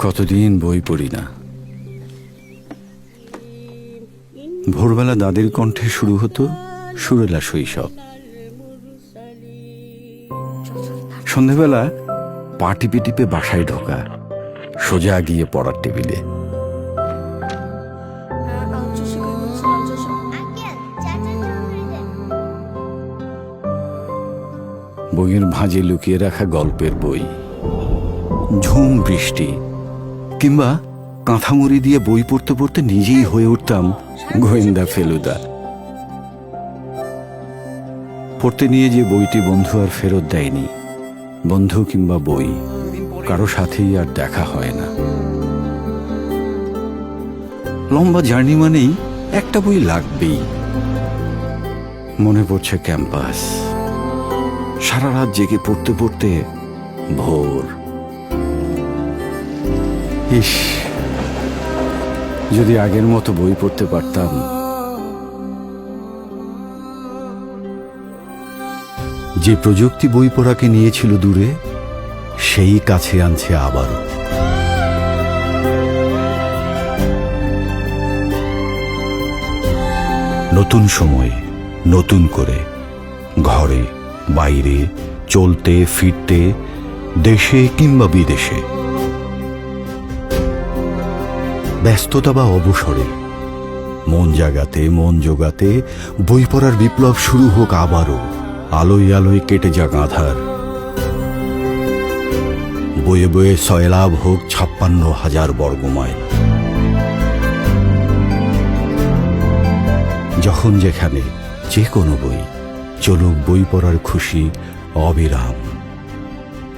কতদিন বই পড়ি না। ভোরবেলা দাদির কণ্ঠে শুরু হতো সুরেলা শৈশব। সন্ধেবেলা পা টিপে টিপে বাসায় ঢোকা, সোজা গিয়ে পড়ার টেবিলে। বইয়ের ভাঁজে লুকিয়ে রাখা গল্পের বই, ঝুম বৃষ্টি, কিংবা কাঁথামুড়ি দিয়ে বই পড়তে পড়তে নিজেই হয়ে উঠতাম গোয়েন্দা ফেলুদা। পড়তে নিয়ে যে বইটি বন্ধু আর ফেরত দেয়নি, বন্ধু কিংবা বই কারো সাথেই আর দেখা হয় না। লম্বা জার্নি মানেই একটা বই লাগবেই। মনে পড়ছে ক্যাম্পাস, সারা রাত জেগে পড়তে পড়তে ভোর। ইস, যদি আগের মতো বই পড়তে পারতাম। যে প্রযুক্তি বই পড়াকে নিয়েছিল দূরে, সেই কাছে আনছে আবারও। নতুন সময়, নতুন করে, ঘরে বাইরে, চলতে ফিরতে, দেশে কিংবা বিদেশে, ব্যস্ততা বা অবসরে, মন জাগাতে মন জোগাতে বই পড়ার বিপ্লব শুরু হোক আবারও। আলোয় আলোয় কেটে যাক আঁধার, বয়ে বয়ে সয়লাভ হোক 56,000 বর্গমাইল। যখন যেখানে যে কোনো বই, চলুক বই পড়ার খুশি অবিরাম।